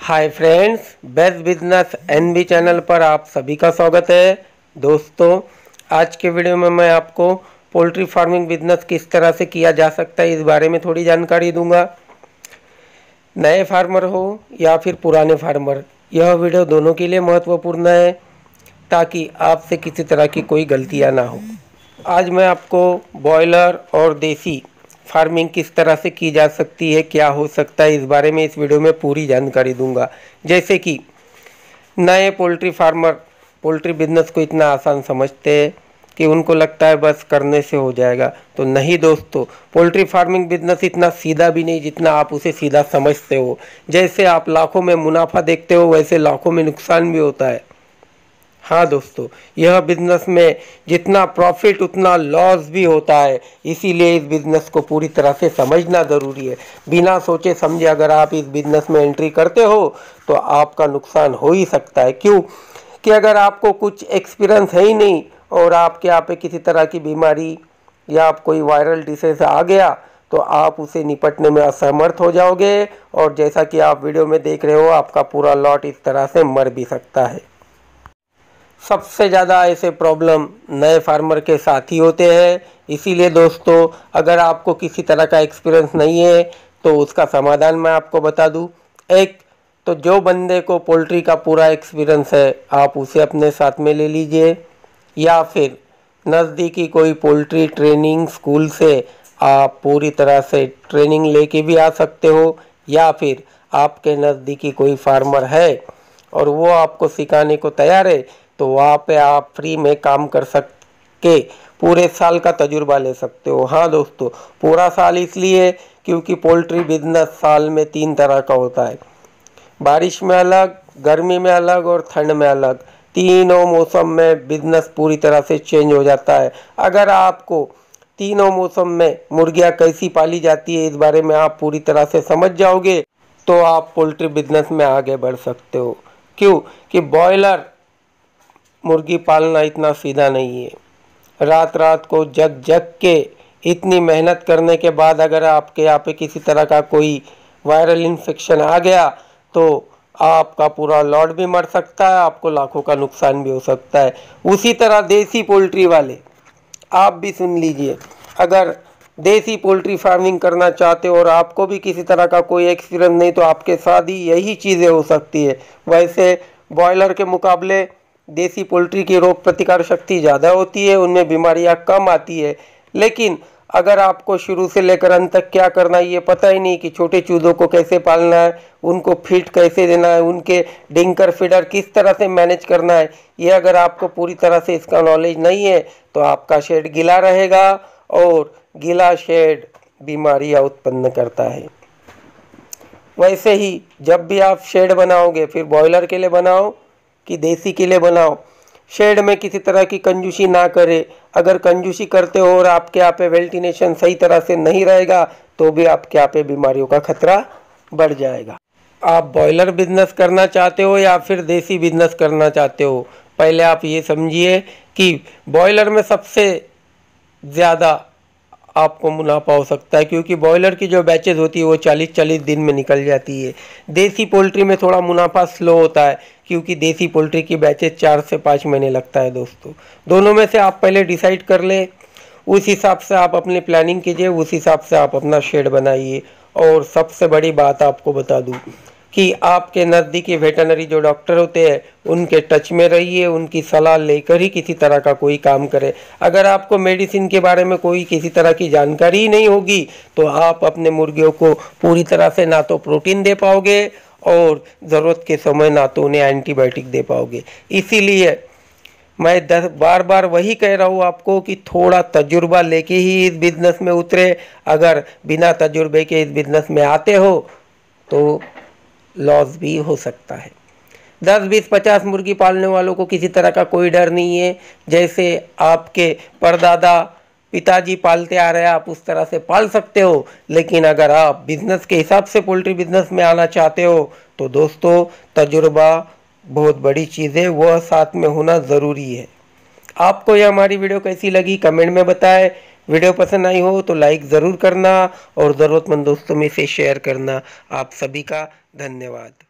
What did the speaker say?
हाय friends, best business NB channel पर आप सभी का स्वागत है। दोस्तों, आज के वीडियो में मैं आपको पोल्ट्री फार्मिंग बिजनेस किस तरह से किया जा सकता है इस बारे में थोड़ी जानकारी दूंगा। नए फार्मर हो या फिर पुराने फार्मर, यह वीडियो दोनों के लिए महत्वपूर्ण है ताकि आपसे किसी तरह की कोई गलतियां ना हो। आज मैं आपको बॉयलर और देसी फार्मिंग किस तरह से की जा सकती है, क्या हो सकता है, इस बारे में इस वीडियो में पूरी जानकारी दूंगा। जैसे कि नए पोल्ट्री फार्मर पोल्ट्री बिजनेस को इतना आसान समझते हैं कि उनको लगता है बस करने से हो जाएगा, तो नहीं दोस्तों। पोल्ट्री फार्मिंग बिजनेस इतना सीधा भी नहीं जितना आप उसे सीधा समझते हो। जैसे आप लाखों में मुनाफा देखते हो वैसे लाखों में नुकसान भी होता है। हाँ दोस्तों, यह बिजनेस में जितना प्रॉफिट उतना लॉस भी होता है, इसीलिए इस बिजनेस को पूरी तरह से समझना ज़रूरी है। बिना सोचे समझे अगर आप इस बिजनेस में एंट्री करते हो तो आपका नुकसान हो ही सकता है। क्यों कि अगर आपको कुछ एक्सपीरियंस है ही नहीं और आपके यहाँ पे किसी तरह की बीमारी या आप कोई वायरल डिसीज आ गया तो आप उसे निपटने में असमर्थ हो जाओगे, और जैसा कि आप वीडियो में देख रहे हो आपका पूरा लॉट इस तरह से मर भी सकता है। सबसे ज़्यादा ऐसे प्रॉब्लम नए फार्मर के साथ ही होते हैं। इसीलिए दोस्तों, अगर आपको किसी तरह का एक्सपीरियंस नहीं है तो उसका समाधान मैं आपको बता दूं। एक तो जो बंदे को पोल्ट्री का पूरा एक्सपीरियंस है आप उसे अपने साथ में ले लीजिए, या फिर नज़दीकी कोई पोल्ट्री ट्रेनिंग स्कूल से आप पूरी तरह से ट्रेनिंग लेके भी आ सकते हो, या फिर आपके नज़दीकी कोई फार्मर है और वो आपको सिखाने को तैयार है तो वहाँ पे आप फ्री में काम कर सके पूरे साल का तजुर्बा ले सकते हो। हाँ दोस्तों, पूरा साल इसलिए क्योंकि पोल्ट्री बिजनेस साल में 3 तरह का होता है। बारिश में अलग, गर्मी में अलग और ठंड में अलग। तीनों मौसम में बिजनेस पूरी तरह से चेंज हो जाता है। अगर आपको तीनों मौसम में मुर्गियाँ कैसी पाली जाती है इस बारे में आप पूरी तरह से समझ जाओगे तो आप पोल्ट्री बिजनेस में आगे बढ़ सकते हो। क्यों कि बॉयलर मुर्गी पालना इतना सीधा नहीं है। रात रात को जग जग के इतनी मेहनत करने के बाद अगर आपके यहाँ पे किसी तरह का कोई वायरल इन्फेक्शन आ गया तो आपका पूरा लॉट भी मर सकता है, आपको लाखों का नुकसान भी हो सकता है। उसी तरह देसी पोल्ट्री वाले आप भी सुन लीजिए, अगर देसी पोल्ट्री फार्मिंग करना चाहते हो और आपको भी किसी तरह का कोई एक्सपीरियंस नहीं तो आपके साथ ही यही चीज़ें हो सकती है। वैसे बॉयलर के मुकाबले देसी पोल्ट्री की रोग प्रतिकार शक्ति ज़्यादा होती है, उनमें बीमारियां कम आती है। लेकिन अगर आपको शुरू से लेकर अंत तक क्या करना है ये पता ही नहीं कि छोटे चूज़ों को कैसे पालना है, उनको फीड कैसे देना है, उनके डिंकर फीडर किस तरह से मैनेज करना है, ये अगर आपको पूरी तरह से इसका नॉलेज नहीं है तो आपका शेड गीला रहेगा और गीला शेड बीमारियाँ उत्पन्न करता है। वैसे ही जब भी आप शेड बनाओगे, फिर बॉयलर के लिए बनाओ कि देसी के लिए बनाओ, शेड में किसी तरह की कंजूसी ना करें। अगर कंजूसी करते हो और आपके यहाँ पे वेंटिलेशन सही तरह से नहीं रहेगा तो भी आपके यहाँ पे बीमारियों का खतरा बढ़ जाएगा। आप बॉयलर बिजनेस करना चाहते हो या फिर देसी बिजनेस करना चाहते हो, पहले आप ये समझिए कि बॉयलर में सबसे ज़्यादा आपको मुनाफा हो सकता है, क्योंकि बॉयलर की जो बैचेज होती है वो 40-40 दिन में निकल जाती है। देसी पोल्ट्री में थोड़ा मुनाफा स्लो होता है क्योंकि देसी पोल्ट्री की बैचेज 4 से 5 महीने लगता है। दोस्तों, दोनों में से आप पहले डिसाइड कर लें, उस हिसाब से आप अपनी प्लानिंग कीजिए, उस हिसाब से आप अपना शेड बनाइए। और सबसे बड़ी बात आपको बता दूँ कि आपके नज़दीकी वेटरनरी जो डॉक्टर होते हैं उनके टच में रहिए, उनकी सलाह लेकर ही किसी तरह का कोई काम करें। अगर आपको मेडिसिन के बारे में कोई किसी तरह की जानकारी ही नहीं होगी तो आप अपने मुर्गियों को पूरी तरह से ना तो प्रोटीन दे पाओगे और ज़रूरत के समय ना तो उन्हें एंटीबायोटिक दे पाओगे। इसीलिए मैं बार बार वही कह रहा हूँ आपको कि थोड़ा तजुर्बा लेके ही इस बिज़नेस में उतरे। अगर बिना तजुर्बे के इस बिज़नेस में आते हो तो लॉस भी हो सकता है। 10, 20, 50 मुर्गी पालने वालों को किसी तरह का कोई डर नहीं है। जैसे आपके परदादा पिताजी पालते आ रहे हैं आप उस तरह से पाल सकते हो। लेकिन अगर आप बिजनेस के हिसाब से पोल्ट्री बिजनेस में आना चाहते हो तो दोस्तों तजुर्बा बहुत बड़ी चीज़ है, वह साथ में होना ज़रूरी है। आपको यह हमारी वीडियो कैसी लगी कमेंट में बताएं। वीडियो पसंद आई हो तो लाइक ज़रूर करना और ज़रूरतमंद दोस्तों में से शेयर करना। आप सभी का धन्यवाद।